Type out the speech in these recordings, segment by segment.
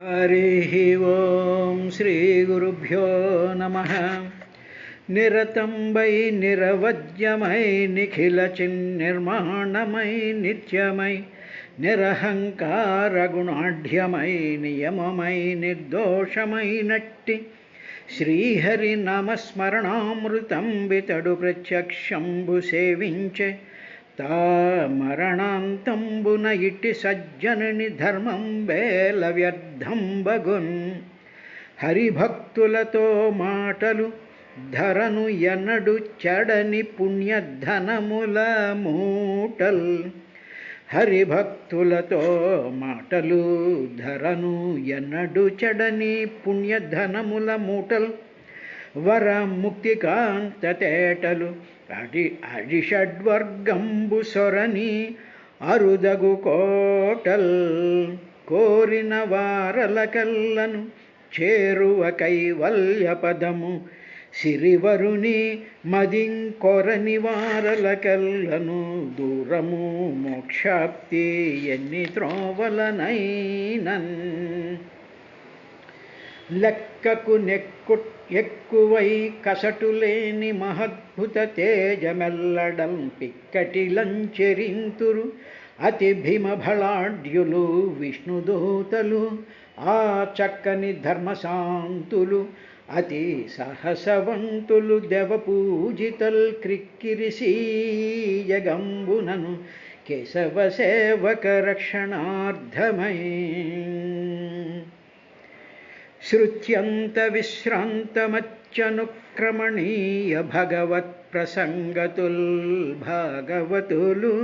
हरिः ओं श्रीगुरुभ्यो नमः। निरतं वै निरवज्यमय निखिलचिन्निर्माणमय नित्यमय निरहङ्कारगुणाढ्यमय नियममय निर्दोषमय नट्टि श्रीहरिनामस्मरणामृतं वितडु प्रत्यक्षंबु सेविंचे మరణాంతంబున ఇట్టి సజ్జనుని ధర్మం వేల వ్యర్థం బగున్. హరిభక్తులతో మాటలు ధరను ఎన్నడు చెడని పుణ్యధనముల మూటల్. హరిభక్తులతో మాటలు ధరను ఎన్నడు చెడని పుణ్యధనముల మూటల్. వర ముక్తికాంత తేటలు అడిషడ్వర్గంబు సొరని అరుదగు కోటల్. కోరిన వారలకల్లను చేరువ కైవల్య పదము సిరివరుని మదింకొరని వారలకల్లను దూరము మోక్షాప్తి ఎన్ని త్రోవలనైనన్. లెక్కకు ఎక్కువై కసటులేని మహద్భుత తేజమెల్లడం పిక్కటిలంచెరింతురు అతి భీమభళాఢ్యులు విష్ణుదూతలు. ఆ చక్కని ధర్మశాంతులు అతి సాహసవంతులు దేవపూజితల్ క్రిక్కిరిసీయగంబునను కేశవ సేవక రక్షణార్థమై. శృత్యంత విశ్రాంతమత్యనుక్రమణీయ భగవత్ ప్రసంగతుల్ భాగవతులు.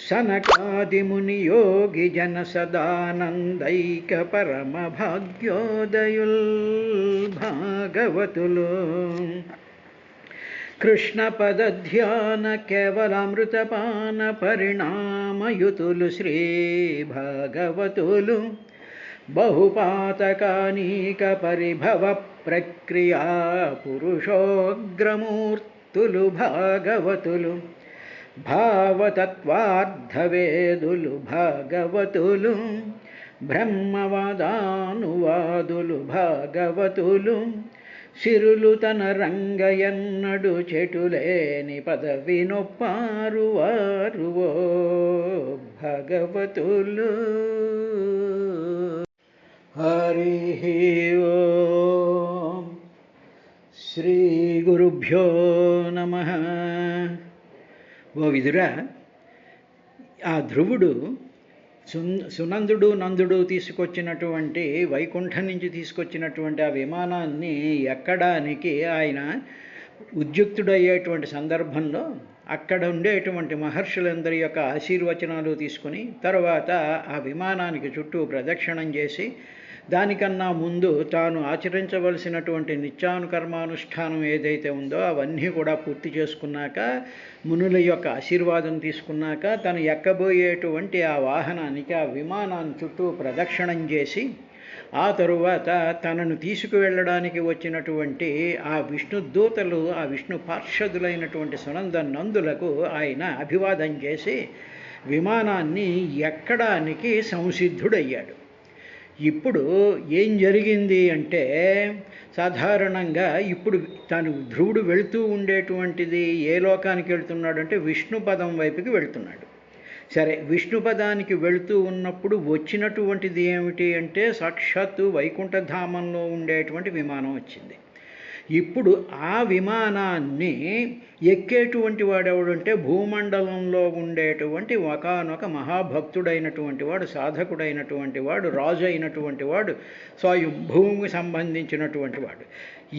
సనకాదిముని యోగి జన సదానందైక పరమ భాగ్యోదయుల్ భాగవతులు. కృష్ణ పద ధ్యాన కేవలామృతపాన పరిణామయుతులు శ్రీ భాగవతులు. బహుపాతకానీక పరిభవ ప్రక్రియా పురుషోగ్రమూర్తులు భాగవతులు. భావతత్వార్థవేదులు భాగవతులు. బ్రహ్మవాదానువాదులు భాగవతులు. సిరులు తన రంగయన్నడు చెటులేని పదవి నొప్పారు వారు భాగవతులు. హరిః ఓం శ్రీ గురుభ్యో నమః. ఓ విదురా, ఆ ధ్రువుడు సునందుడు నందుడు తీసుకొచ్చినటువంటి వైకుంఠం నుంచి తీసుకొచ్చినటువంటి ఆ విమానాన్ని ఎక్కడానికి ఆయన ఉద్యుక్తుడయ్యేటువంటి సందర్భంలో అక్కడ ఉండేటువంటి మహర్షులందరి యొక్క ఆశీర్వచనాలు తీసుకుని తర్వాత ఆ విమానానికి చుట్టూ ప్రదక్షిణం చేసి దానికన్నా ముందు తాను ఆచరించవలసినటువంటి నిత్యానుకర్మానుష్ఠానం ఏదైతే ఉందో అవన్నీ కూడా పూర్తి చేసుకున్నాక మునుల యొక్క ఆశీర్వాదం తీసుకున్నాక తను ఎక్కబోయేటువంటి ఆ వాహనానికి ఆ విమానాన్ని చుట్టూ ప్రదక్షిణం చేసి ఆ తరువాత తనను తీసుకువెళ్ళడానికి వచ్చినటువంటి ఆ విష్ణు దూతలు ఆ విష్ణు పార్షదులైనటువంటి సునంద నందులకు ఆయన అభివాదం చేసి విమానాన్ని ఎక్కడానికి సంసిద్ధుడయ్యాడు. ఇప్పుడు ఏం జరిగింది అంటే సాధారణంగా ఇప్పుడు తను ధ్రువుడు వెళుతూ ఉండేటువంటిది ఏ లోకానికి వెళుతున్నాడంటే విష్ణు పదం వైపుకి వెళుతున్నాడు. సరే, విష్ణుపదానికి వెళుతూ ఉన్నప్పుడు వచ్చినటువంటిది ఏమిటి అంటే సాక్షాత్తు వైకుంఠధామంలో ఉండేటువంటి విమానం వచ్చింది. ఇప్పుడు ఆ విమానాన్ని ఎక్కేటువంటి వాడెవడంటే భూమండలంలో ఉండేటువంటి ఒకానొక మహాభక్తుడైనటువంటి వాడు, సాధకుడైనటువంటి వాడు, రాజు అయినటువంటి వాడు, స్వయం భూమికి సంబంధించినటువంటి వాడు.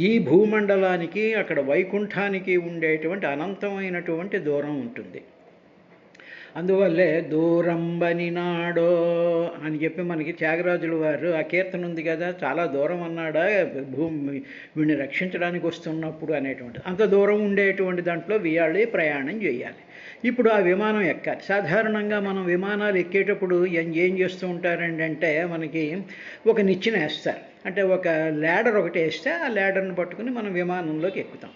ఈ భూమండలానికి అక్కడ వైకుంఠానికి ఉండేటువంటి అనంతమైనటువంటి దూరం ఉంటుంది. అందువల్లే దూరంబని నాడో అని చెప్పి మనకి త్యాగరాజుల వారు ఆ కీర్తన ఉంది కదా, చాలా దూరం అన్నాడా భూమి వీడిని రక్షించడానికి వస్తున్నప్పుడు అనేటువంటి అంత దూరం ఉండేటువంటి దాంట్లో వీళ్ళే ప్రయాణం చేయాలి. ఇప్పుడు ఆ విమానం ఎక్కాలి. సాధారణంగా మనం విమానాలు ఎక్కేటప్పుడు ఏం చేస్తూ ఉంటారండి అంటే మనకి ఒక నిచ్చెన వేస్తారు, అంటే ఒక ల్యాడర్ ఒకటి వేస్తే ఆ ల్యాడర్ని పట్టుకుని మనం విమానంలోకి ఎక్కుతాం.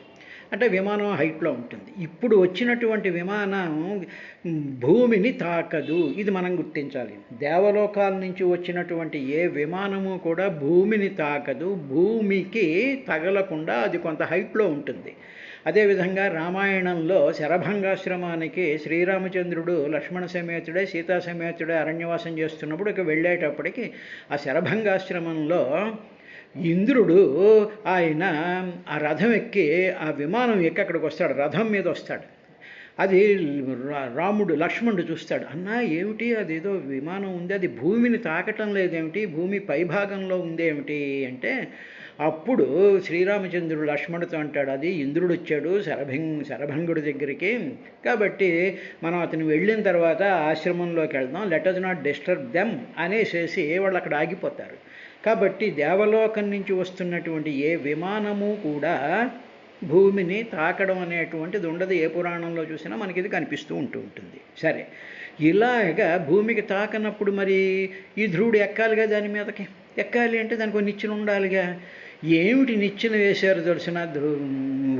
అంటే విమానం హైట్లో ఉంటుంది. ఇప్పుడు వచ్చినటువంటి విమానం భూమిని తాకదు, ఇది మనం గుర్తించాలి. దేవలోకాల నుంచి వచ్చినటువంటి ఏ విమానము కూడా భూమిని తాకదు, భూమికి తగలకుండా అది కొంత హైట్లో ఉంటుంది. అదేవిధంగా రామాయణంలో శరభంగాశ్రమానికి శ్రీరామచంద్రుడు లక్ష్మణ సమేతుడే సీతా సమేతుడే అరణ్యవాసం చేస్తున్నప్పుడు ఇక వెళ్ళేటప్పటికి ఆ శరభంగాశ్రమంలో ఇంద్రుడు ఆయన ఆ రథం ఎక్కి ఆ విమానం ఎక్కి అక్కడికి వస్తాడు, రథం మీద వస్తాడు. అది రాముడు లక్ష్మణుడు చూస్తాడు, అన్నా ఏమిటి అదేదో విమానం ఉంది, అది భూమిని తాకటం లేదేమిటి, భూమి పైభాగంలో ఉందేమిటి అంటే అప్పుడు శ్రీరామచంద్రుడు లక్ష్మణుడితో అంటాడు, అది ఇంద్రుడు వచ్చాడు శరభంగుడి దగ్గరికి, కాబట్టి మనం అతను వెళ్ళిన తర్వాత ఆశ్రమంలోకి వెళ్దాం, let us not disturb them అనేసేసి వాళ్ళు అక్కడ ఆగిపోతారు. కాబట్టి దేవలోకం నుంచి వస్తున్నటువంటి ఏ విమానము కూడా భూమిని తాకడం అనేటువంటిది ఉండదు. ఏ పురాణంలో చూసినా మనకి ఇది కనిపిస్తూ ఉంటుంది. సరే, ఇలాగా భూమికి తాకనప్పుడు మరి ఈ ధ్రువుడు ఎక్కాలిగా, దాని మీదకి ఎక్కాలి అంటే దానికి నిచ్చెన ఉండాలిగా. ఏమిటి నిచ్చెన వేశారు తెలిసిన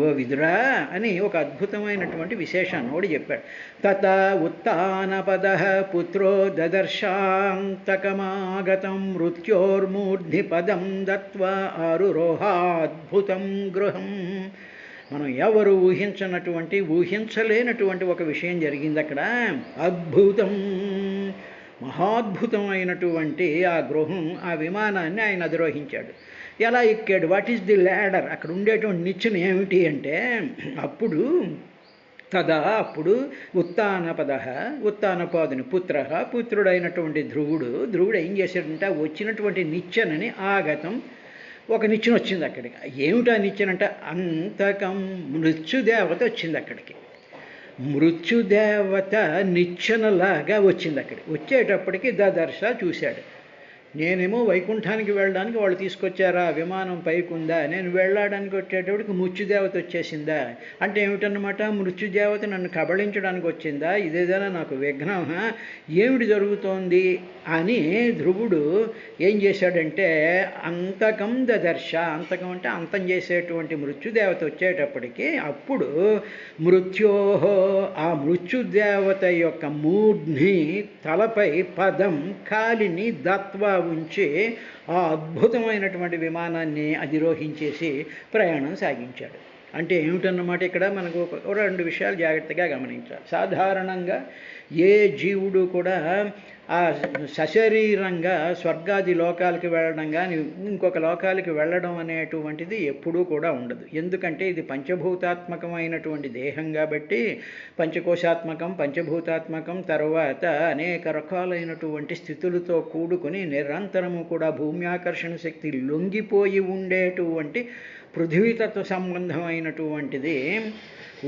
ఓ విదురా అని ఒక అద్భుతమైనటువంటి విశేషాన్ని ఒకటి చెప్పాడు. తత ఉత్తానపద పుత్రో దదర్శాంతకమాగతం మృత్యోర్మూర్ధి పదం దత్వా ఆరురోహాద్భుతం గృహం. మనం ఎవరు ఊహించలేనటువంటి ఒక విషయం జరిగింది అక్కడ. అద్భుతం, మహాద్భుతమైనటువంటి ఆ గృహం, ఆ విమానాన్ని ఆయన అధిరోహించాడు. ఎలా ఎక్కాడు? What is the ladder? అక్కడ ఉండేటువంటి నిచ్చెన ఏమిటి అంటే అప్పుడు ఉత్తానపాదుని పుత్రుడైనటువంటి ధ్రువుడు ఏం చేశాడంటే వచ్చినటువంటి నిచ్చెనని ఆగతం ఒక నిచ్చెన వచ్చింది అక్కడికి. ఏమిటా నిచ్చెన అంటే అంతకం మృత్యుదేవత వచ్చింది అక్కడికి. మృత్యుదేవత నిచ్చెనలాగా వచ్చింది అక్కడికి. వచ్చేటప్పటికి దదర్శ చూశాడు. నేనేమో వైకుంఠానికి వెళ్ళడానికి వాళ్ళు తీసుకొచ్చారా, విమానం పైకి ఉందా, నేను వెళ్ళడానికి వచ్చేటప్పటికి మృత్యుదేవత వచ్చేసిందా అంటే ఏమిటన్నమాట, మృత్యుదేవత నన్ను కబళించడానికి వచ్చిందా, ఇదేదైనా నాకు విఘ్నం, ఏమిటి జరుగుతోంది అని ధ్రువుడు ఏం చేశాడంటే అంతకం దదర్శ, అంతకం అంటే అంతం చేసేటువంటి మృత్యుదేవత వచ్చేటప్పటికి అప్పుడు మృత్యోహో, ఆ మృత్యుదేవత యొక్క మూఢ్ని తలపై పదం కాలిని దత్వా ఉంచి ఆ అద్భుతమైనటువంటి విమానాన్ని అధిరోహించేసి ప్రయాణం సాగించాడు. అంటే ఏమిటన్నమాట, ఇక్కడ మనకు రెండు విషయాలు జాగ్రత్తగా గమనించాలి. సాధారణంగా ఏ జీవుడు కూడా ఆ సశరీరంగా స్వర్గాది లోకాలకి వెళ్ళడం కానీ ఇంకొక లోకాలకి వెళ్ళడం అనేటువంటిది ఎప్పుడూ కూడా ఉండదు. ఎందుకంటే ఇది పంచభూతాత్మకమైనటువంటి దేహం కాబట్టి, పంచభూతాత్మకం తర్వాత అనేక రకాలైనటువంటి స్థితులతో కూడుకుని నిరంతరము కూడా భూమి ఆకర్షణ శక్తి లొంగిపోయి ఉండేటువంటి పృథ్వీతత్వ సంబంధమైనటువంటిది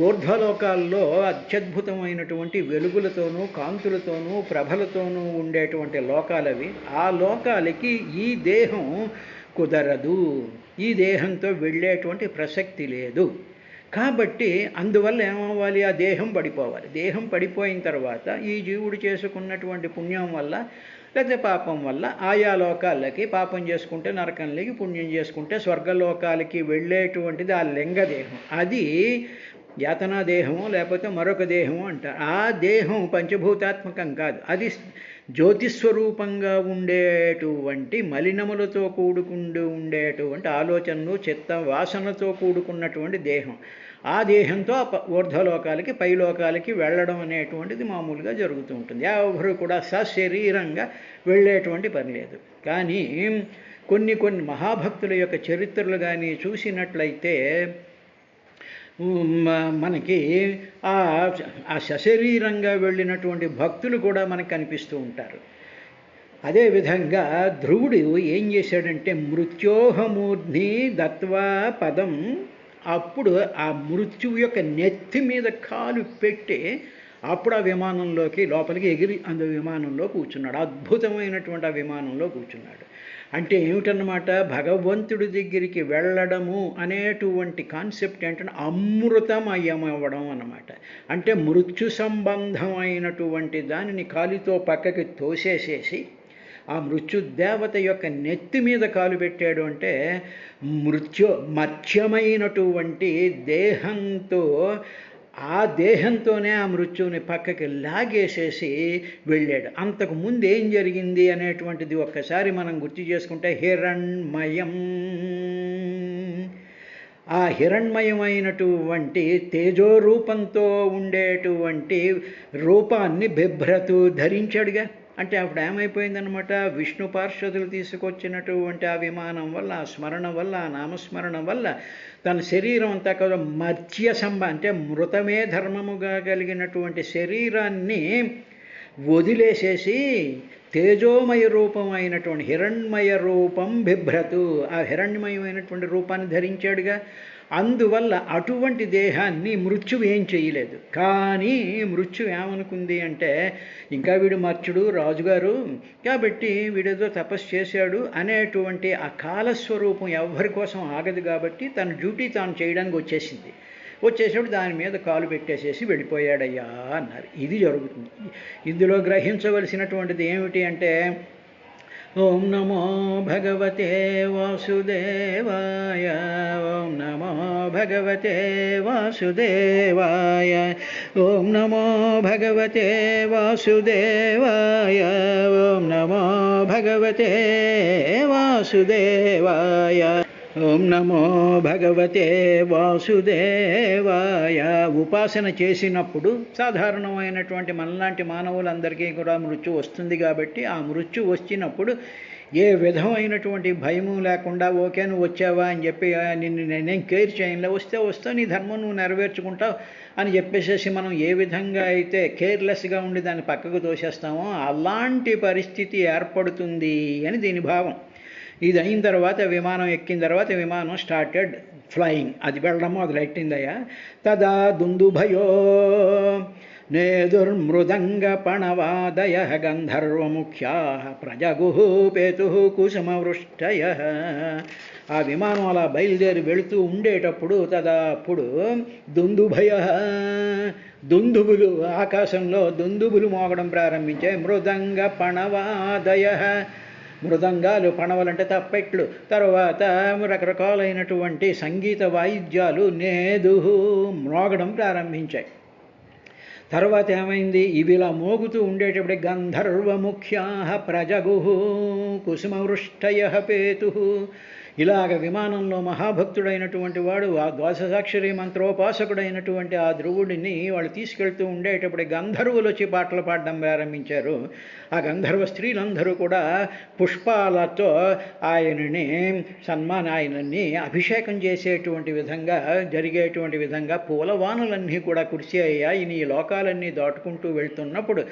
ఊర్ధ్వలోకాల్లో అత్యద్భుతమైనటువంటి వెలుగులతోనూ కాంతులతోనూ ప్రభలతోనూ ఉండేటువంటి లోకాలవి. ఆ లోకాలకి ఈ దేహం కుదరదు, ఈ దేహంతో వెళ్ళేటువంటి ప్రసక్తి లేదు. కాబట్టి అందువల్ల ఏమవ్వాలి, ఆ దేహం పడిపోవాలి. దేహం పడిపోయిన తర్వాత ఈ జీవుడు చేసుకున్నటువంటి పుణ్యం వల్ల లేకపోతే పాపం వల్ల ఆయా లోకాలకి, పాపం చేసుకుంటే నరకంలోకి, పుణ్యం చేసుకుంటే స్వర్గలోకాలకి వెళ్ళేటువంటిది ఆ లింగదేహం. అది యాతనా దేహము లేకపోతే మరొక దేహము అంటారు. ఆ దేహం పంచభూతాత్మకం కాదు, అది జ్యోతిస్వరూపంగా ఉండేటువంటి మలినములతో ఉండేటువంటి ఆలోచనలు, చిత్త వాసనతో కూడుకున్నటువంటి దేహం. ఆ దేహంతో ఊర్ధ్వలోకాలకి, పైలోకాలకి వెళ్ళడం అనేటువంటిది మామూలుగా జరుగుతూ ఉంటుంది. ఎవరు కూడా సశరీరంగా వెళ్ళేటువంటి పని లేదు. కానీ కొన్ని మహాభక్తుల యొక్క చరిత్రలు కానీ చూసినట్లయితే మనకి ఆ సశరీరంగా వెళ్ళినటువంటి భక్తులు కూడా మనకు కనిపిస్తూ ఉంటారు. అదేవిధంగా ధ్రువుడు ఏం చేశాడంటే మృత్యోహమూర్ధ్ని దత్వా పదం, అప్పుడు ఆ మృత్యువు యొక్క నెత్తి మీద కాలు పెట్టి అప్పుడు ఆ విమానంలోకి లోపలికి ఎగిరి విమానంలో కూర్చున్నాడు. అద్భుతమైనటువంటి ఆ విమానంలో కూర్చున్నాడు. అంటే ఏమిటన్నమాట, భగవంతుడి దగ్గరికి వెళ్ళడము అనేటువంటి కాన్సెప్ట్ ఏంటంటే అమృతమయమవ్వడం అన్నమాట. అంటే మృత్యు సంబంధమైనటువంటి దానిని కాలితో పక్కకి తోసేసేసి ఆ మృత్యుదేవత యొక్క నెత్తి మీద కాలు పెట్టాడు అంటే మత్స్యమైనటువంటి దేహంతో ఆ దేహంతోనే ఆ మృత్యువుని పక్కకి లాగేసేసి వెళ్ళాడు. అంతకు ముందు ఏం జరిగింది అనేటువంటిది ఒక్కసారి మనం గుర్తు చేసుకుంటే హిరణ్మయం, ఆ హిరణ్మయమైనటువంటి తేజోరూపంతో ఉండేటువంటి రూపాన్ని బిభ్రతు ధరించాడుగా. అంటే అప్పుడు ఏమైపోయిందనమాట, విష్ణు పార్షదులు తీసుకొచ్చినటువంటి ఆ విమానం వల్ల, ఆ స్మరణ వల్ల, ఆ నామస్మరణ వల్ల తన శరీరం అంతా కదా అంటే మృతమే ధర్మముగా కలిగినటువంటి శరీరాన్ని వదిలేసేసి తేజోమయ రూపమైనటువంటి హిరణ్మయ రూపం బిభ్రతు, ఆ హిరణ్యమయమైనటువంటి రూపాన్ని ధరించాడుగా. అందువల్ల అటువంటి దేహాన్ని మృత్యువు ఏం చేయలేదు. కానీ మృత్యు ఏమనుకుంది అంటే, ఇంకా వీడు మర్చుడు రాజుగారు కాబట్టి వీడేదో తపస్సు చేశాడు అనేటువంటి ఆ కాలస్వరూపం ఎవరి కోసం ఆగదు కాబట్టి తన డ్యూటీ తాను చేయడానికి వచ్చేసేప్పుడు దాని మీద కాలు పెట్టేసేసి వెళ్ళిపోయాడయ్యా అన్నారు. ఇది జరుగుతుంది. ఇందులో గ్రహించవలసినటువంటిది ఏమిటి అంటే, ఓం నమో భగవతే వాసుదేవాయ, ఓం నమో భగవతే వాసుదేవాయ, ఓం నమో భగవతే వాసుదేవాయ, ఓం నమో భగవతే వాసుదేవాయ, ఓం నమో భగవతే వాసుదేవాయ. ఉపాసన చేసినప్పుడు సాధారణమైనటువంటి మనలాంటి మానవులందరికీ కూడా మృత్యు వస్తుంది కాబట్టి ఆ మృత్యు వచ్చినప్పుడు ఏ విధమైనటువంటి భయము లేకుండా ఓకే నువ్వు వచ్చావా అని చెప్పి నిన్ను నేనేం కేర్ చేయనులే, వస్తే నీ ధర్మం నువ్వు నెరవేర్చుకుంటావు అని చెప్పేసేసి మనం ఏ విధంగా అయితే కేర్లెస్గా ఉండి దాన్ని పక్కకు తోసేస్తామో అలాంటి పరిస్థితి ఏర్పడుతుంది అని దీని భావం. ఇది అయిన తర్వాత విమానం ఎక్కిన తర్వాత విమానం స్టార్టెడ్ ఫ్లయింగ్, అది వెళ్ళడం మొదలెట్టిందయ్యా. తదా దుందుభయో నేదుర్మృదంగ పణవాదయ గంధర్వముఖ్యా ప్రజగుః పేతుః కుసుమవృష్టయ. ఆ విమానం అలా బయలుదేరి వెళుతూ ఉండేటప్పుడు అప్పుడు దుందుభయ, దుందుబులు ఆకాశంలో దుందుబులు మోగడం ప్రారంభించాయి. మృదంగ పణవాదయ, మృదంగాలు, పణవలంటే తప్పెట్లు, తర్వాత రకరకాలైనటువంటి సంగీత వాయిద్యాలు మ్రోగడం ప్రారంభించాయి. తర్వాత ఏమైంది, ఇవిలా మోగుతూ ఉండేటప్పుడే గంధర్వముఖ్యా ప్రజగుః కుసుమవృష్టయ పేతుః. ఇలాగ విమానంలో మహాభక్తుడైనటువంటి వాడు, ఆ ద్వాదశాక్షరి మంత్రోపాసకుడైనటువంటి ఆ ధ్రువుడిని వాళ్ళు తీసుకెళ్తూ ఉండేటప్పుడు గంధర్వులు వచ్చి పాటలు పాడడం ప్రారంభించారు. ఆ గంధర్వ స్త్రీలందరూ కూడా పుష్పాలతో ఆయనని అభిషేకం చేసేటువంటి విధంగా జరిగేటువంటి విధంగా పూలవానులన్నీ కూడా కురిసాయి. ఈ లోకాలన్నీ దాటుకుంటూ వెళ్తున్నప్పుడు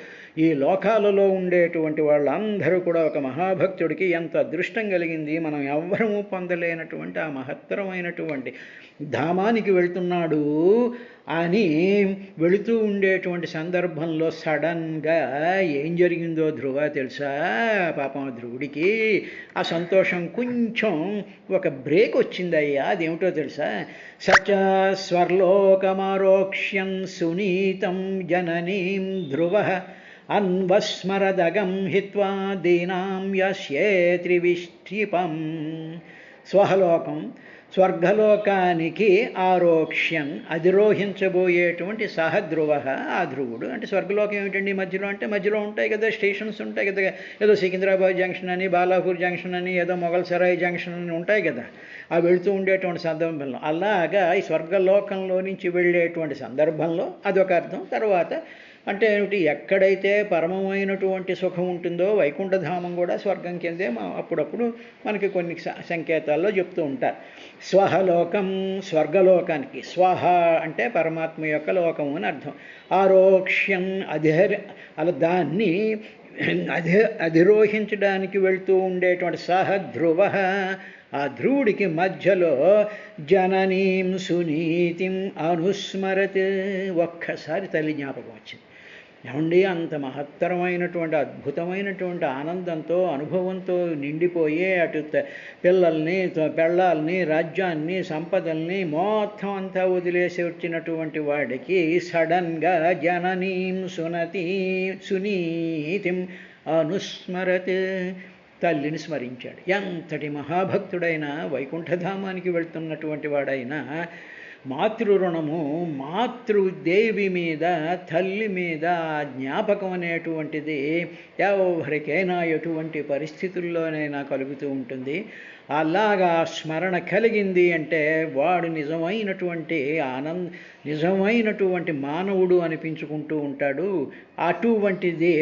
ఈ లోకాలలో ఉండేటువంటి వాళ్ళందరూ కూడా ఒక మహాభక్తుడికి ఎంత అదృష్టం కలిగింది, మనం ఎవ్వరము పొందలేనటువంటి ఆ మహత్తరమైనటువంటి ధామానికి వెళ్తున్నాడు అని వెళుతూ ఉండేటువంటి సందర్భంలో సడన్గా ఏం జరిగిందో ధ్రువ తెలుసా? పాపం ధ్రువుడికి ఆ సంతోషం కొంచెం ఒక బ్రేక్ వచ్చిందయ్యా. అదేమిటో తెలుసా? సచ స్వర్లోకమారోక్ష్యం సునీతం జననీం ధ్రువ అన్వస్మరదగం హిత్వా దీనాం యస్యే త్రివిష్టిపం. స్వహలోకం, స్వర్గలోకానికి ఆరోక్ష్యం, అధిరోహించబోయేటువంటి సహధ్రువ, ఆ ధ్రువుడు. అంటే స్వర్గలోకం ఏమిటండి మధ్యలో అంటే, మధ్యలో ఉంటాయి కదా స్టేషన్స్ ఉంటాయి కదా, ఏదో సికింద్రాబాద్ జంక్షన్ అని, బాలాపూర్ జంక్షన్ అని, ఏదో మొఘల్ సరాయ్ జంక్షన్ అని ఉంటాయి కదా, అవి వెళుతూ ఉండేటువంటి సందర్భంలో అలాగా ఈ స్వర్గలోకంలో నుంచి వెళ్ళేటువంటి సందర్భంలో అదొక అర్థం. తర్వాత అంటే ఏమిటి, ఎక్కడైతే పరమమైనటువంటి సుఖం ఉంటుందో వైకుంఠధామం కూడా స్వర్గం కిందే అప్పుడప్పుడు మనకి కొన్ని సంకేతాల్లో చెప్తూ ఉంటారు. స్వహలోకం, స్వర్గలోకానికి, స్వహ అంటే పరమాత్మ యొక్క లోకము అని అర్థం. ఆరోక్ష్యం అలా దాన్ని అధిరోహించడానికి వెళ్తూ ఉండేటువంటి సహధ్రువ, ఆ ధ్రువుడికి మధ్యలో జననీం సునీతిం అనుస్మరత్, ఒక్కసారి తల్లి జ్ఞాపకం వచ్చింది. ఏమండి, అంత మహత్తరమైనటువంటి అద్భుతమైనటువంటి ఆనందంతో అనుభవంతో నిండిపోయే అటు పిల్లల్ని, పెళ్ళాలని, రాజ్యాన్ని, సంపదల్ని మొత్తం అంతా వదిలేసి వచ్చినటువంటి వాడికి సడన్గా జననీం సునీతిం అనుస్మరత్, తల్లిని స్మరించాడు. ఎంతటి మహాభక్తుడైన వైకుంఠధామానికి వెళ్తున్నటువంటి వాడైనా మాతృరుణము, మాతృదేవి మీద, తల్లి మీద జ్ఞాపకం అనేటువంటిది ఎవరికైనా ఎటువంటి పరిస్థితుల్లోనైనా కలుగుతూ ఉంటుంది. అలాగా స్మరణ కలిగింది అంటే వాడు నిజమైనటువంటి మానవుడు అనిపించుకుంటూ ఉంటాడు. అటువంటిది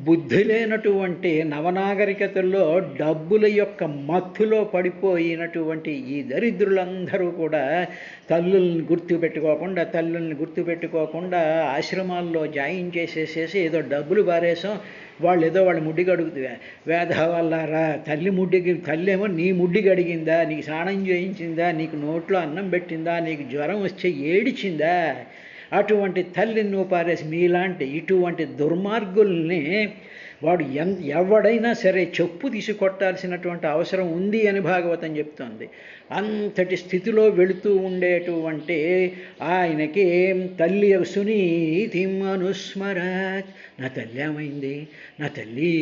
బుద్ధి లేనటువంటి నవనాగరికతల్లో డబ్బుల యొక్క మత్తులో పడిపోయినటువంటి ఈ దరిద్రులందరూ కూడా తల్లుల్ని గుర్తుపెట్టుకోకుండా ఆశ్రమాల్లో జాయిన్ చేసేసేసి ఏదో డబ్బులు బారేసాం, వాళ్ళ ముడ్డికి అడుగుతుంది. వేధవల్లారా, తల్లేమో నీ ముడ్డికి అడిగిందా, నీకు స్నానం చేయించిందా, నీకు నోట్లో అన్నం పెట్టిందా, నీకు జ్వరం వచ్చే ఏడిచిందా? అటువంటి తల్లిని నువ్వు పారేసి మీలాంటి ఇటువంటి దుర్మార్గుల్ని వాడు ఎవడైనా సరే చెప్పు తీసుకొట్టాల్సినటువంటి అవసరం ఉంది అని భాగవతం చెప్తోంది. అంతటి స్థితిలో వెళుతూ ఉండేటువంటి ఆయనకి తల్లి సునీతిం అనుస్మరత్, నా తల్లి ఏమైంది, నా తల్లి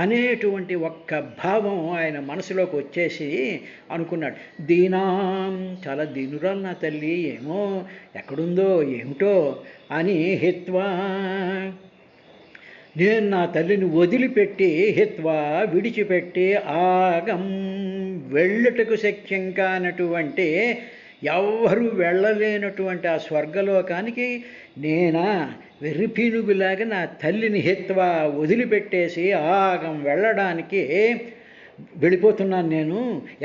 అనేటువంటి ఒక్క భావం ఆయన మనసులోకి వచ్చేసి అనుకున్నాడు, చాలా దీనురాలు నా తల్లి, ఏమో ఎక్కడుందో ఏమిటో అని హిత్వా, నేను నా తల్లిని వదిలిపెట్టి విడిచిపెట్టి ఆగం, వెళ్ళటకు శక్యం కానటువంటి, ఎవ్వరూ వెళ్ళలేనటువంటి ఆ స్వర్గలోకానికి నేనా వెర్రిపీనుగులాగా నా తల్లిని వదిలిపెట్టేసి ఆగం వెళ్ళడానికి వెళ్ళిపోతున్నాను. నేను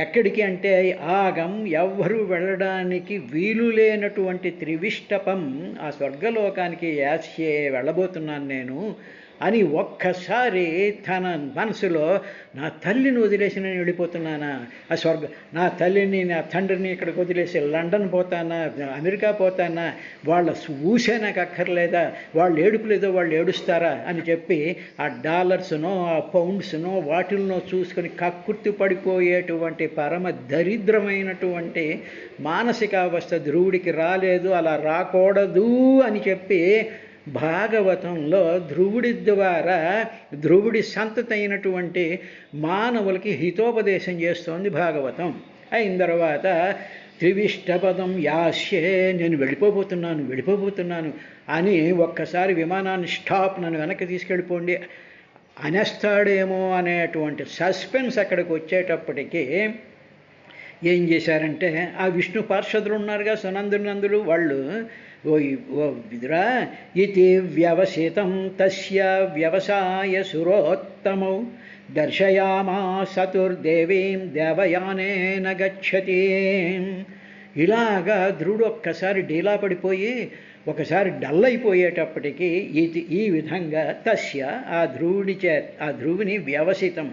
ఎక్కడికి అంటే ఆగం, ఎవ్వరూ వెళ్ళడానికి వీలు లేనటువంటి త్రివిష్టపం, ఆ స్వర్గలోకానికి యాస్యే వెళ్ళబోతున్నాను నేను అని ఒక్కసారి తన మనసులో, నా తల్లిని వదిలేసి నేను వెళ్ళిపోతున్నానా, నా తల్లిని నా తండ్రిని ఇక్కడికి వదిలేసి లండన్ పోతానా, అమెరికా పోతానా, వాళ్ళ ఊసే నాకు అక్కర్లేదా, వాళ్ళు ఏడుపులేదో వాళ్ళు ఏడుస్తారా అని చెప్పి ఆ డాలర్స్నో ఆ పౌండ్స్నో వాటిల్నో చూసుకొని కక్కుర్తి పడిపోయేటువంటి పరమ దరిద్రమైనటువంటి మానసికావస్థ ధ్రువుడికి రాలేదు, అలా రాకూడదు అని చెప్పి భాగవతంలో ధ్రువుడి సంతతి అయినటువంటి మానవులకి హితోపదేశం చేస్తోంది భాగవతం. అయిన తర్వాత త్రివిష్టపదం యాస్యే, నేను వెళ్ళిపోబోతున్నాను అని ఒక్కసారి విమానాన్ని స్టాప్, నన్ను వెనక్కి తీసుకెళ్ళిపోండి అనేస్తాడేమో అనేటువంటి సస్పెన్స్ అక్కడికి వచ్చేటప్పటికీ ఏం చేశారంటే, ఆ విష్ణు పార్షదులు ఉన్నారుగా, సునందునందులు, వాళ్ళు ఓ విదురా ఇది వ్యవసితం తస్య వ్యవసాయ సురోత్తమౌ దర్శయామాసతుర్దేవీం దేవయానేన గచ్చతి. ఇలాగా ధ్రువుడు ఒక్కసారి డీలా పడిపోయి ఒకసారి డల్ అయిపోయేటప్పటికీ ఈ విధంగా తస్య ఆ ధ్రువుని వ్యవసితం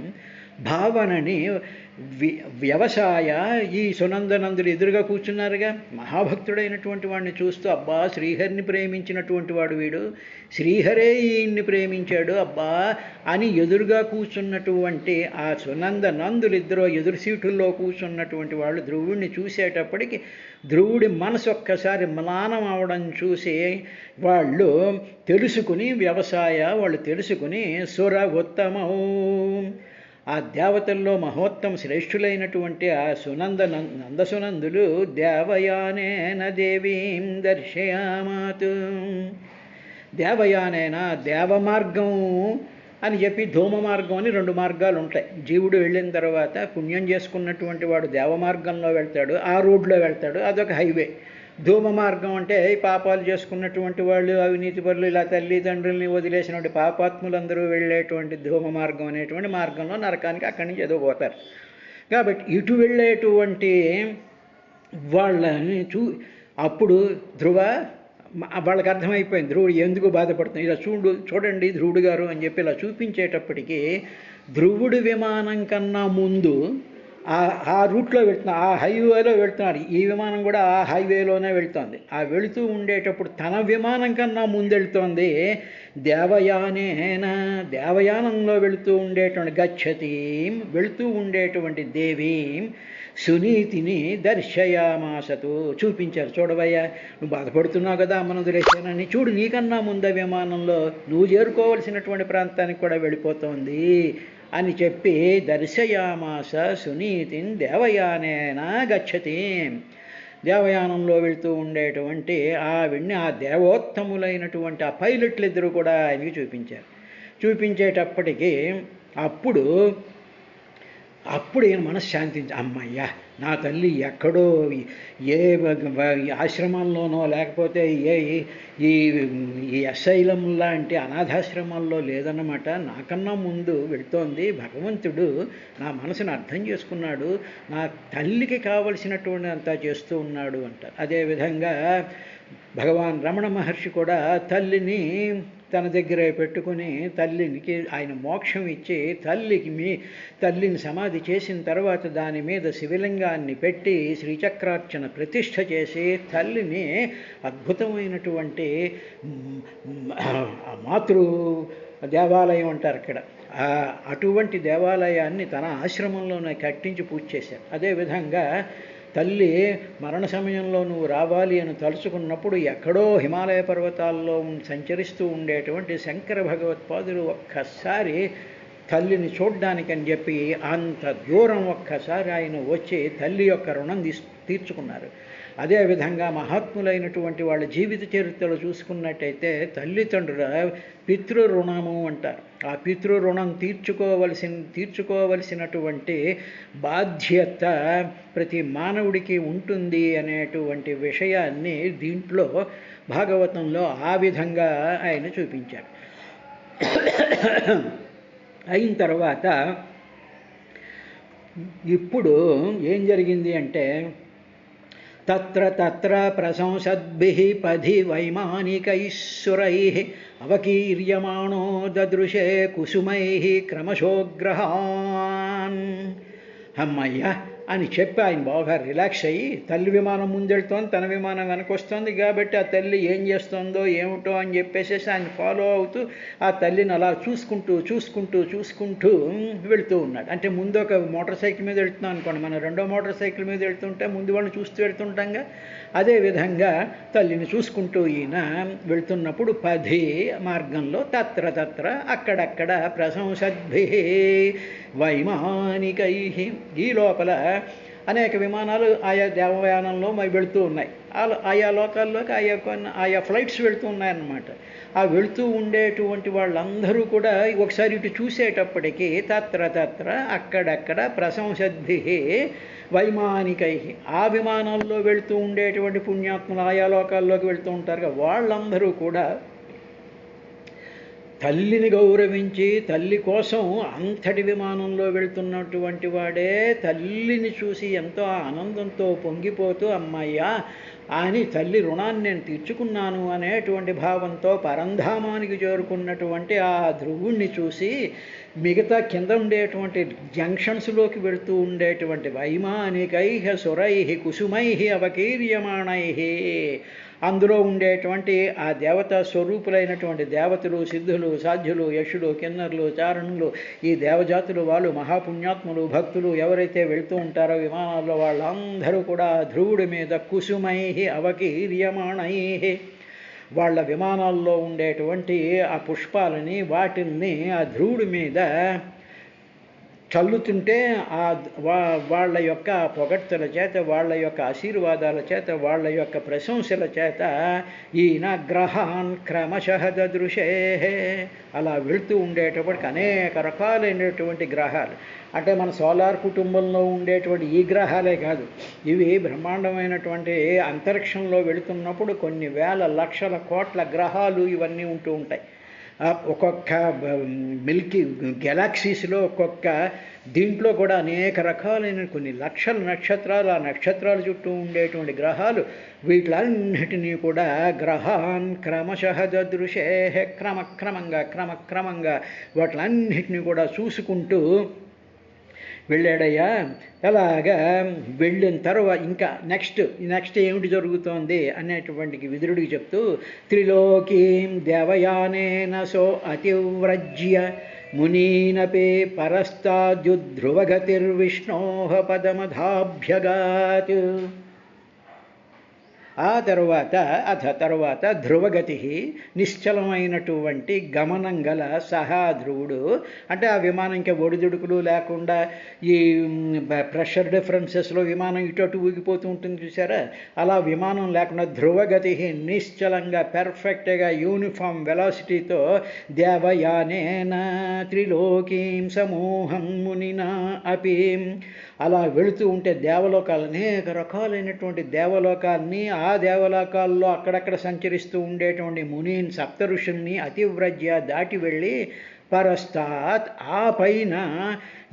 భావనని వ్యవసాయ, ఈ సునందనందులు ఎదురుగా కూర్చున్నారుగా, మహాభక్తుడైనటువంటి వాడిని చూస్తూ అబ్బా శ్రీహరిని ప్రేమించినటువంటి వాడు వీడు, శ్రీహరే ఈయన్ని ప్రేమించాడు అబ్బా అని ఎదురుగా కూర్చున్నటువంటి ఆ సునందనందులిద్దరూ ఎదురు సీటుల్లో కూర్చున్నటువంటి వాళ్ళు ధ్రువుడిని చూసేటప్పటికి ధ్రువుడి మనసు ఒక్కసారి మ్లానం అవడం చూసి వాళ్ళు తెలుసుకుని సుర ఉత్తమౌ, ఆ దేవతల్లో మహోత్తమ శ్రేష్ఠులైనటువంటి ఆ నందసునందులు దేవయానేన దేవీం దర్శయామాతు, దేవయానేన దేవమార్గం అని చెప్పి ధూమ మార్గం అని 2 మార్గాలు ఉంటాయి. జీవుడు వెళ్ళిన తర్వాత పుణ్యం చేసుకున్నటువంటి వాడు దేవమార్గంలో వెళ్తాడు, ఆ రోడ్లో వెళ్తాడు, అదొక హైవే. ధూమ మార్గం అంటే పాపాలు చేసుకున్నటువంటి వాళ్ళు, అవినీతి పరులు, ఇలా తల్లిదండ్రుల్ని వదిలేసినటువంటి పాపాత్ములందరూ వెళ్ళేటువంటి ధూమ మార్గం అనేటువంటి మార్గంలో నరకానికి అక్కడి నుంచి ఏదో పోతారు. కాబట్టి ఇటు వెళ్ళేటువంటి వాళ్ళని అప్పుడు వాళ్ళకి అర్థమైపోయింది ధ్రువుడు ఎందుకు బాధపడుతుంది, ఇలా చూడండి ధ్రువుడు గారు అని చెప్పి ఇలా చూపించేటప్పటికీ ధ్రువుడి విమానం కన్నా ముందు ఆ రూట్లో వెళ్తున్నారు, ఆ హైవేలో వెళ్తున్నారు. ఈ విమానం కూడా ఆ హైవేలోనే వెళ్తోంది. ఆ వెళుతూ ఉండేటప్పుడు తన విమానం కన్నా ముందెళ్తోంది. దేవయానంలో వెళుతూ ఉండేటువంటి గచ్చతీం, వెళుతూ ఉండేటువంటి దేవీం సునీతిని దర్శయామాసతు, చూపించారు. చూడవయ్యా, నువ్వు బాధపడుతున్నావు కదా అమ్మను వదిలేశానని, చూడు నీకన్నా ముందే విమానంలో నువ్వు చేరుకోవలసినటువంటి ప్రాంతానికి కూడా వెళ్ళిపోతోంది అని చెప్పి దర్శయామాస సునీతిని దేవయానేన గచ్చతి, దేవయానంలో వెళ్తూ ఉండేటువంటి ఆవిడ్ని, ఆ దేవోత్తములైనటువంటి ఆ పైలట్లు ఇద్దరు కూడా ఆయనకి చూపించారు. చూపించేటప్పటికీ అప్పుడు ఈయన మనసు శాంతించి, అమ్మయ్యా నా తల్లి ఎక్కడో ఏ ఆశ్రమంలోనో లేకపోతే ఈ అసైలం లాంటి అనాథాశ్రమాల్లో లేదన్నమాట, నాకన్నా ముందు వెళుతోంది. భగవంతుడు నా మనసును అర్థం చేసుకున్నాడు, నా తల్లికి కావలసినటువంటి అంతా చేస్తూ ఉన్నాడు అంటారు. అదేవిధంగా భగవాన్ రమణ మహర్షి కూడా తల్లిని తన దగ్గర పెట్టుకుని తల్లికి ఆయన మోక్షం ఇచ్చి తల్లిని సమాధి చేసిన తర్వాత దాని మీద శివలింగాన్ని పెట్టి శ్రీచక్రార్చన ప్రతిష్ఠ చేసి తల్లిని అద్భుతమైనటువంటి మాతృ దేవాలయం అంటారు ఇక్కడ, అటువంటి దేవాలయాన్ని తన ఆశ్రమంలోనే కట్టించి పూజ చేశారు. అదేవిధంగా తల్లి మరణ సమయంలో నువ్వు రావాలి అని తలుచుకున్నప్పుడు ఎక్కడో హిమాలయ పర్వతాల్లో సంచరిస్తూ ఉండేటువంటి శంకర భగవత్పాదులు ఒక్కసారి తల్లిని చూడ్డానికని చెప్పి అంత దూరం ఒక్కసారి ఆయన వచ్చి తల్లి యొక్క రుణం తీర్చుకున్నారు. అదేవిధంగా మహాత్ములైనటువంటి వాళ్ళ జీవిత చరిత్రలు చూసుకున్నట్టయితే తల్లిదండ్రుల పితృరుణము అంటారు. ఆ పితృరుణం తీర్చుకోవలసినటువంటి బాధ్యత ప్రతి మానవుడికి ఉంటుంది అనేటువంటి విషయాన్ని దీంట్లో భాగవతంలో ఆ విధంగా ఆయన చూపించాడు. అయిన తర్వాత ఇప్పుడు ఏం జరిగింది అంటే, తత్ర ప్రశంసద్భిః పథి వైమానికైః అవకీర్యమాణో దదృశే కుసుమైః క్రమశోగ్రహాన్. అమ్మయ్య అని చెప్పి ఆయన బాగా రిలాక్స్ అయ్యి, తల్లి విమానం ముందెళ్తోంది, తన విమానం వెనకొస్తుంది కాబట్టి ఆ తల్లి ఏం చేస్తుందో ఏమిటో అని చెప్పేసి ఆయన ఫాలో అవుతూ ఆ తల్లిని అలా చూసుకుంటూ వెళుతూ ఉన్నాడు. అంటే ముందు ఒక మోటార్ సైకిల్ మీద వెళ్తున్నాం అనుకోండి, మనం రెండో మోటార్ సైకిల్ మీద వెళ్తుంటే ముందు వాళ్ళని చూస్తూ వెళ్తుంటాంగా, అదేవిధంగా తల్లిని చూసుకుంటూ ఈయన వెళ్తున్నప్పుడు పది మార్గంలో తత్ర అక్కడక్కడ ప్రశంసద్భిః వైమానికైః, ఈ లోపల అనేక విమానాలు ఆయా దేవయానంలో వెళుతూ ఉన్నాయి. ఆయా లోకాల్లోకి ఆయా ఫ్లైట్స్ వెళుతూ ఉన్నాయన్నమాట. ఆ వెళుతూ ఉండేటువంటి వాళ్ళందరూ కూడా ఒకసారి ఇటు చూసేటప్పటికీ తత్ర అక్కడక్కడ ప్రశంసద్భిః వైమానికైః, ఆ విమానాల్లో వెళుతూ ఉండేటువంటి పుణ్యాత్ములు ఆయా లోకాల్లోకి వెళుతూ ఉంటారు, వాళ్ళందరూ కూడా తల్లిని గౌరవించి తల్లి కోసం అంతటి విమానంలో వెళుతున్నటువంటి వాడే తల్లిని చూసి ఎంతో ఆనందంతో పొంగిపోతూ అమ్మయ్యా అని తల్లి రుణాన్ని నేను తీర్చుకున్నాను అనేటువంటి భావంతో పరంధామానికి చేరుకున్నటువంటి ఆ ధ్రువుణ్ణి చూసి మిగతా కింద ఉండేటువంటి జంక్షన్స్లోకి వెళుతూ ఉండేటువంటి వైమానికైః సురైః కుసుమైః అవకీర్యమాణైః, అందులో ఉండేటువంటి ఆ దేవతా స్వరూపులైనటువంటి దేవతలు, సిద్ధులు, సాధ్యులు, యక్షులు, కిన్నరులు, చారణులు, ఈ దేవజాతులు వాళ్ళు మహాపుణ్యాత్ములు, భక్తులు ఎవరైతే వెళుతూ ఉంటారో విమానాల్లో వాళ్ళందరూ కూడా ధ్రువుడి మీద కుసుమైః అవకీర్యమాణైః, వాళ్ళ విమానాల్లో ఉండేటువంటి ఆ పుష్పాలని వాటిల్ని ఆ ధ్రువుడి మీద చల్లుతుంటే వాళ్ళ యొక్క పొగడ్తల చేత, వాళ్ళ యొక్క ఆశీర్వాదాల చేత, వాళ్ళ యొక్క ప్రశంసల చేత ఈయన గ్రహాన్ క్రమశః దదృశే, అలా వెళుతూ ఉండేటప్పటికి అనేక రకాలైనటువంటి గ్రహాలు, అంటే మన సోలార్ కుటుంబంలో ఉండేటువంటి ఈ గ్రహాలే కాదు, ఇవి బ్రహ్మాండమైనటువంటి అంతరిక్షంలో వెళుతున్నప్పుడు కొన్ని వేల లక్షల కోట్ల గ్రహాలు ఇవన్నీ ఉంటూ ఉంటాయి. ఒక్కొక్క మిల్కీ గెలాక్సీస్లో ఒక్కొక్క దీంట్లో కూడా అనేక రకాలైన కొన్ని లక్షల నక్షత్రాలు, ఆ నక్షత్రాల చుట్టూ ఉండేటువంటి గ్రహాలు, వీటిలన్నిటినీ కూడా గ్రహాన్ క్రమశః దదృశే, క్రమక్రమంగా వాటిలన్నిటినీ కూడా చూసుకుంటూ వెళ్ళాడయ్యా. అలాగా వెళ్ళిన తర్వాత ఇంకా నెక్స్ట్ ఏమిటి జరుగుతోంది అనేటువంటి విదురుడికి చెప్తూ, త్రిలోకీం దేవయానేన సో అతివ్రజ్య మునీనపే పరస్తాద్యుధ్రువగతిర్విష్ణోః పదమధాభ్యగాత్. ఆ తర్వాత ధ్రువగతి, నిశ్చలమైనటువంటి గమనం గల సహా ధ్రువుడు, అంటే ఆ విమానం ఇంకా ఒడిదుడుకులు లేకుండా ఈ ప్రెషర్ డిఫరెన్సెస్లో విమానం ఇటు అటు ఊగిపోతూ ఉంటుంది చూసారా, అలా విమానం లేకుండా ధ్రువగతి నిశ్చలంగా పెర్ఫెక్ట్గా యూనిఫామ్ వెలాసిటీతో దేవయానేన త్రిలోకీం సమూహం మునినా అపి, అలా వెళుతూ ఉంటే దేవలోకాలు, అనేక రకాలైనటువంటి దేవలోకాల్ని, ఆ దేవలోకాల్లో అక్కడక్కడ సంచరిస్తూ ఉండేటువంటి మునీన్ సప్త ఋషుల్ని అతివ్రజ్య దాటి వెళ్ళి పరస్తాత్ ఆ పైన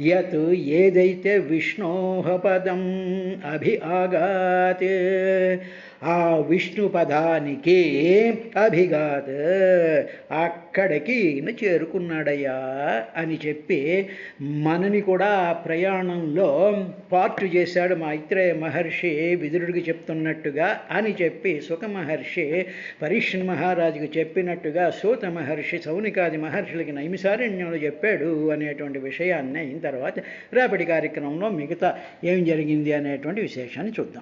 యత్ ఏదైతే విష్ణోః పదం అభిఆగాత్, ఆ విష్ణు పదానికి అభిగాత్ అక్కడికి చేరుకున్నాడయ్యా అని చెప్పి మనని కూడా ఆ ప్రయాణంలో పార్టు చేశాడు మైత్రేయ మహర్షి విదురుడికి చెప్తున్నట్టుగా అని చెప్పి సుఖ మహర్షి పరీక్షణ్ మహారాజుకి చెప్పినట్టుగా సూత మహర్షి సౌనికాది మహర్షులకి నైమిసారణ్యంలో చెప్పాడు అనేటువంటి విషయాన్ని అయిన తర్వాత రేపటి కార్యక్రమంలో మిగతా ఏం జరిగింది అనేటువంటి విశేషాన్ని చూద్దాం.